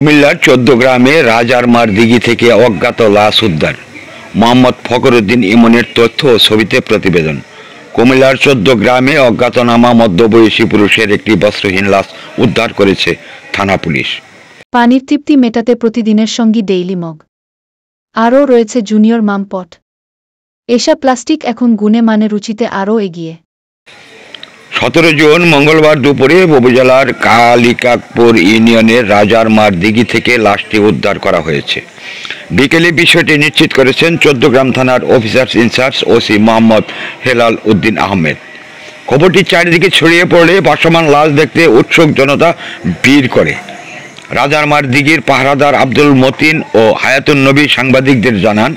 কুমিল্লার ১৪ গ্রামে রাজারমার দিঘি থেকে অজ্ঞাত লাশ উদ্ধার। মোহাম্মদ ফখরুদ্দিন ইমনের তথ্য ও ছবিতে প্রতিবেদন। কুমিল্লার ১৪ গ্রামে অজ্ঞাতনামা মধ্যবয়সী পুরুষের একটি বস্ত্রহীন লাশ উদ্ধার করেছে থানা পুলিশ। পানির তৃপ্তি মেটাতে প্রতিদিনের সঙ্গী ডেইলি মগ। আরও রয়েছে জুনিয়র মাম পট। এসা প্লাস্টিক এখন গুণে মানে রুচিতে আরও এগিয়ে। ১৭ জুন মঙ্গলবার দুপুরে উপজেলার কালিকাপুর ইউনিয়নের রাজারমার দিঘি থেকে লাশটি উদ্ধার করা হয়েছে। বিকেলে বিষয়টি নিশ্চিত করেছেন ১৪ গ্রাম থানার officer in charge OC Mohammad Helal Uddin Ahmed. খবরটি চারিদিকে ছড়িয়ে পড়লে ভাসমান লাশ দেখতে উৎসুক জনতা ভিড় করে। রাজারমার দিঘির পাহারাদার আব্দুল মতিন ও হায়াতুন নবী সাংবাদিকদের জানান,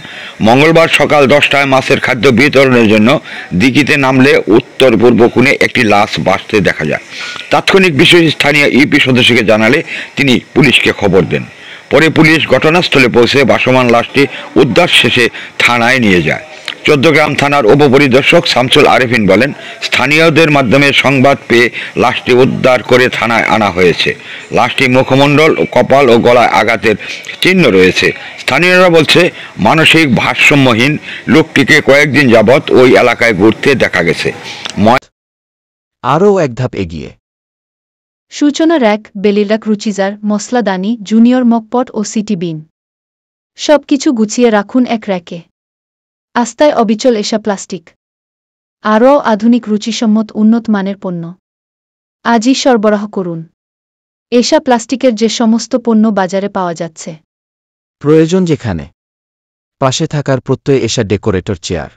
মঙ্গলবার সকাল ১০টায় মাছের খাদ্য বিতরণের জন্য দিঘিতে নামলে উত্তর পূর্ব কোণে একটি লাশ ভাসতে দেখা যায়। তাৎক্ষণিক বিষয়টি স্থানীয় ইউপি সদস্যকে জানালে তিনি পুলিশকে খবর দেন। পরে পুলিশ ঘটনাস্থলে পৌঁছে ভাসমান লাশটি উদ্ধার শেষে থানায় নিয়ে যায়। ১৪ গ্রাম থানার উপপরিদর্শক শামসুল আরেফিন বলেন, স্থানীয়দের মাধ্যমে সংবাদ পেয়ে লাশটি উদ্ধার করে থানায় আনা হয়েছে। লাশটি মুখমণ্ডল, কপাল ও গলায় আঘাতের চিহ্ন রয়েছে। স্থানীয়রা বলছে, মানসিক ভারসাম্যহীন লোকটিকে কয়েকদিন যাবৎ ওই এলাকায় ঘুরতে দেখা গেছে। আরও এক ধাপ এগিয়ে। সূচনা র্যাক, বেলিরাক, রুচিজার, মশলাদানি, জুনিয়র মকপট ও সিটি বিন সবকিছু গুছিয়ে রাখুন এক র্যাকে। আস্তায় অবিচল এসা প্লাস্টিক। আরও আধুনিক রুচিসম্মত উন্নত মানের পণ্য আজই সরবরাহ করুন। এসা প্লাস্টিকের যে সমস্ত পণ্য বাজারে পাওয়া যাচ্ছে। প্রয়োজন যেখানে, পাশে থাকার প্রত্যয় এসা ডেকোরেটর চেয়ার।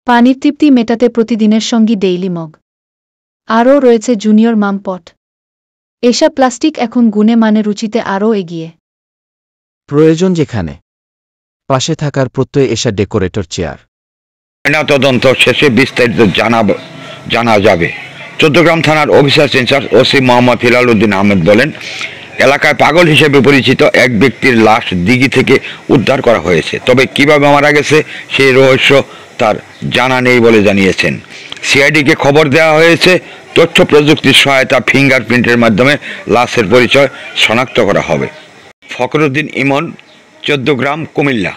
পানির তৃপ্তি মেটাতে প্রতিদিনের সঙ্গী ডেইলি মগ। আরও রয়েছে জুনিয়র মাম পট। এসা প্লাস্টিক এখন গুণে মানে রুচিতে আরও এগিয়ে। প্রয়োজন যেখানে, পাশে থাকার প্রত্যয় এসা ডেকোরেটর চেয়ার। ময়নাতদন্ত শেষে বিস্তারিত জানা যাবে। ১৪ গ্রাম থানার officer in charge OC Mohammad Helal Uddin Ahmed বলেন, এলাকায় পাগল হিসেবে পরিচিত এক ব্যক্তির লাশ দিঘি থেকে উদ্ধার করা হয়েছে। তবে কিভাবে মারা গেছে সেই রহস্য তার জানা নেই বলে জানিয়েছেন। সিআইডিকে খবর দেওয়া হয়েছে। তথ্য প্রযুক্তির সহায়তা ফিঙ্গারপ্রিন্টের মাধ্যমে লাশের পরিচয় শনাক্ত করা হবে। ফখরুদ্দিন ইমন, ১৪ গ্রাম, কুমিল্লা।